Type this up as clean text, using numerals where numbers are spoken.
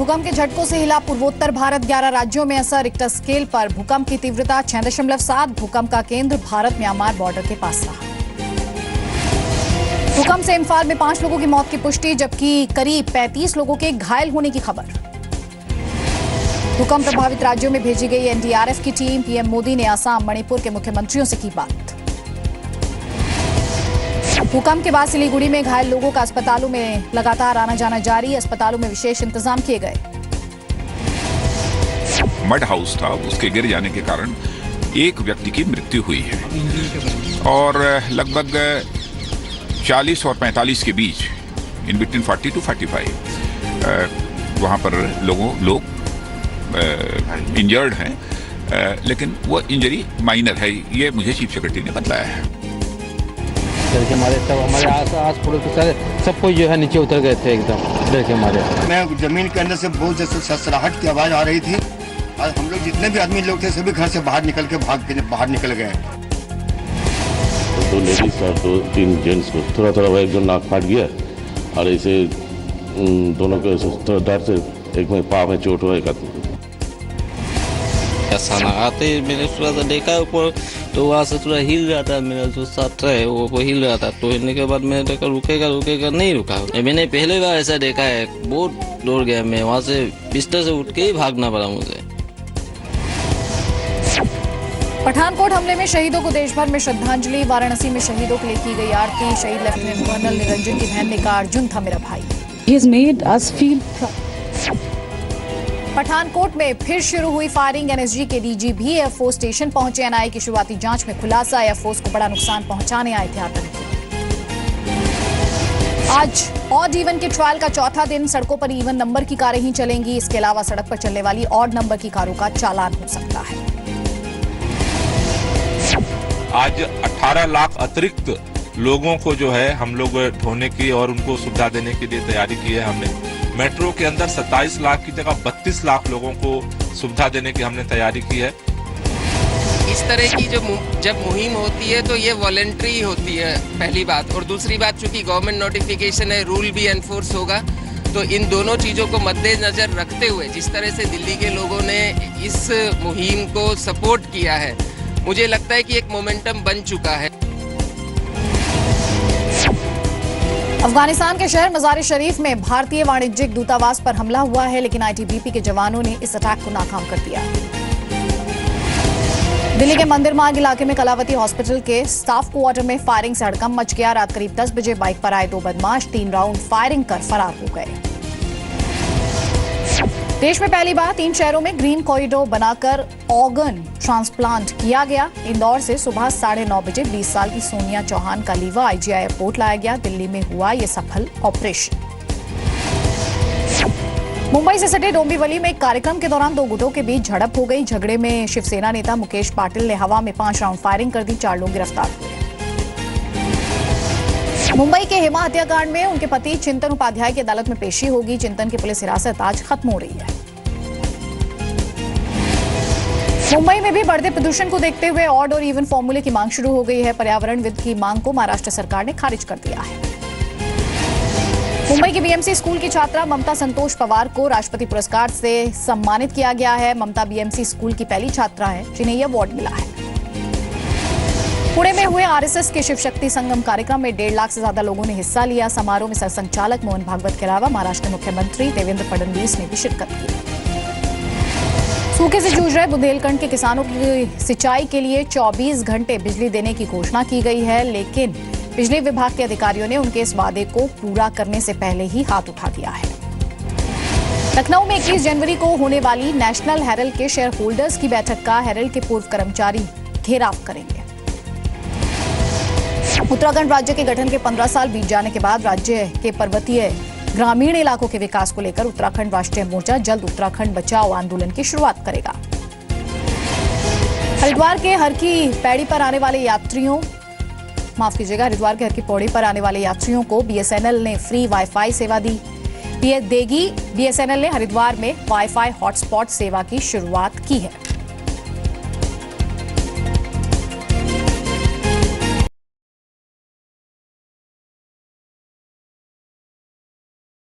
भूकंप के झटकों से हिला पूर्वोत्तर भारत। 11 राज्यों में असर। रिक्टर स्केल पर भूकंप की तीव्रता 6.7। भूकंप का केंद्र भारत म्यांमार बॉर्डर के पास रहा। भूकंप से इम्फाल में 5 लोगों की मौत की पुष्टि, जबकि करीब 35 लोगों के घायल होने की खबर। भूकंप प्रभावित राज्यों में भेजी गई एनडीआरएफ की टीम। पीएम मोदी ने असम, मणिपुर के मुख्यमंत्रियों से की बात। भूकंप के बाद सिलीगुड़ी में घायल लोगों का अस्पतालों में लगातार आना जाना जारी। अस्पतालों में विशेष इंतजाम किए गए। मड हाउस था, उसके गिर जाने के कारण एक व्यक्ति की मृत्यु हुई है और लगभग 40 और 45 के बीच, इन बिटवीन 40 to 45 वहां पर लोग इंजर्ड हैं, लेकिन वो इंजरी माइनर है, ये मुझे चीफ सेक्रेटरी ने बताया है। डर के मारे सब हमारे आस पड़ोस के सारे सब कोई जो है नीचे उतर गए थे एकदम डर के मारे। मैं जमीन के अंदर से बहुत जैसे ससराहट की आवाज आ रही थी और हम लोग जितने भी आदमी लोग थे सभी घर से बाहर निकल के बाहर निकल गए। 2 लेडीज और 2-3 जेंट्स को थोड़ा एक जो नाक फाट गया और ऐसे दोनों के डर से एक में पाँव में चोट हुआ। एक आदमी खाना आते मैंने थोड़ा सा देखा ऊपर, तो वहाँ से थोड़ा हिल रहा था, मेरा जो साथ है वो हिल रहा था। तो हिलने के बाद मैंने देखा रुकेगा नहीं रुका। मैंने पहले बार ऐसा देखा है, बहुत दौड़ गया मैं वहाँ से, बिस्तर से उठ के ही भागना पड़ा मुझे। पठानकोट हमले में शहीदों को देश भर में श्रद्धांजलि। वाराणसी में शहीदों के लिए की गई आरती। शहीद लेफ्टिनेंट कर्नल निरंजन की बहन ने कहा, अर्जुन था मेरा भाई। He has made us feel proud. Pathankot में फिर शुरू हुई फायरिंग। एनएसजी के डीजीपी एयरफोर्स स्टेशन पहुंचे। एनआईए की शुरुआती जांच में खुलासा, एयरफोर्स को बड़ा नुकसान पहुंचाने आए थे आतंकी। आज ऑड इवन के ट्रायल का चौथा दिन। सड़कों पर इवन नंबर की कारें ही चलेंगी। इसके अलावा सड़क पर चलने वाली ऑड नंबर की कारों का चालान हो सकता है। आज 18 लाख अतिरिक्त लोगों को जो है हम लोग ढोने की और उनको सुविधा देने के लिए तैयारी की है हमने। मेट्रो के अंदर 27 लाख की जगह 32 लाख लोगों को सुविधा देने की हमने तैयारी की है। इस तरह की जब मुहिम होती है तो ये वॉलंटरी होती है, पहली बात। और दूसरी बात, चूंकि गवर्नमेंट नोटिफिकेशन है, रूल भी एनफोर्स होगा, तो इन दोनों चीज़ों को मद्देनजर रखते हुए जिस तरह से दिल्ली के लोगों ने इस मुहिम को सपोर्ट किया है, मुझे लगता है कि एक मोमेंटम बन चुका है। अफगानिस्तान के शहर मज़ार शरीफ में भारतीय वाणिज्यिक दूतावास पर हमला हुआ है, लेकिन आईटीबीपी के जवानों ने इस अटैक को नाकाम कर दिया। दिल्ली के मंदिर मार्ग इलाके में कलावती हॉस्पिटल के स्टाफ क्वार्टर में फायरिंग से हड़कंप मच गया। रात करीब 10 बजे बाइक पर आए 2 बदमाश 3 राउंड फायरिंग कर फरार हो गए। देश में पहली बार 3 शहरों में ग्रीन कॉरिडोर बनाकर ऑर्गन ट्रांसप्लांट किया गया। इंदौर से सुबह 9:30 बजे 20 साल की सोनिया चौहान का लीवर आईजीआई एयरपोर्ट लाया गया। दिल्ली में हुआ ये सफल ऑपरेशन। मुंबई से सटे डोंबिवली में एक कार्यक्रम के दौरान 2 गुटों के बीच झड़प हो गई। झगड़े में शिवसेना नेता मुकेश पाटिल ने हवा में 5 राउंड फायरिंग कर दी। 4 लोग गिरफ्तार हुए। मुंबई के हेमा हत्याकांड में उनके पति चिंतन उपाध्याय की अदालत में पेशी होगी। चिंतन की पुलिस हिरासत आज खत्म हो रही है। मुंबई में भी बढ़ते प्रदूषण को देखते हुए ऑड और इवन फॉर्मूले की मांग शुरू हो गई है। पर्यावरणविद की मांग को महाराष्ट्र सरकार ने खारिज कर दिया है। मुंबई के बीएमसी स्कूल की छात्रा ममता संतोष पवार को राष्ट्रपति पुरस्कार से सम्मानित किया गया है। ममता बीएमसी स्कूल की पहली छात्रा है जिन्हें यह अवार्ड मिला है। पुणे में हुए आरएसएस के शिव शक्ति संगम कार्यक्रम में 1.5 लाख से ज्यादा लोगों ने हिस्सा लिया। समारोह में सरसंघचालक मोहन भागवत के अलावा महाराष्ट्र के मुख्यमंत्री देवेंद्र फडणवीस ने भी शिरकत की। सूखे से जूझ रहे बुंदेलखंड के किसानों की सिंचाई के लिए 24 घंटे बिजली देने की घोषणा की गई है, लेकिन बिजली विभाग के अधिकारियों ने उनके इस वादे को पूरा करने से पहले ही हाथ उठा दिया है। लखनऊ में 21 जनवरी को होने वाली नेशनल हेरल्ड के शेयर होल्डर्स की बैठक का हेरल्ड के पूर्व कर्मचारी घेराव करेंगे। उत्तराखंड राज्य के गठन के 15 साल बीत जाने के बाद राज्य के पर्वतीय ग्रामीण इलाकों के विकास को लेकर उत्तराखंड राष्ट्रीय मोर्चा जल्द उत्तराखंड बचाओ आंदोलन की शुरुआत करेगा। हरिद्वार के हर की पैड़ी पर आने वाले यात्रियों हरिद्वार के हर की पौड़ी पर आने वाले यात्रियों को बीएसएनएल ने फ्री वाईफाई सेवा देगी। बीएसएनएल ने हरिद्वार में वाईफाई हॉटस्पॉट सेवा की शुरुआत की है।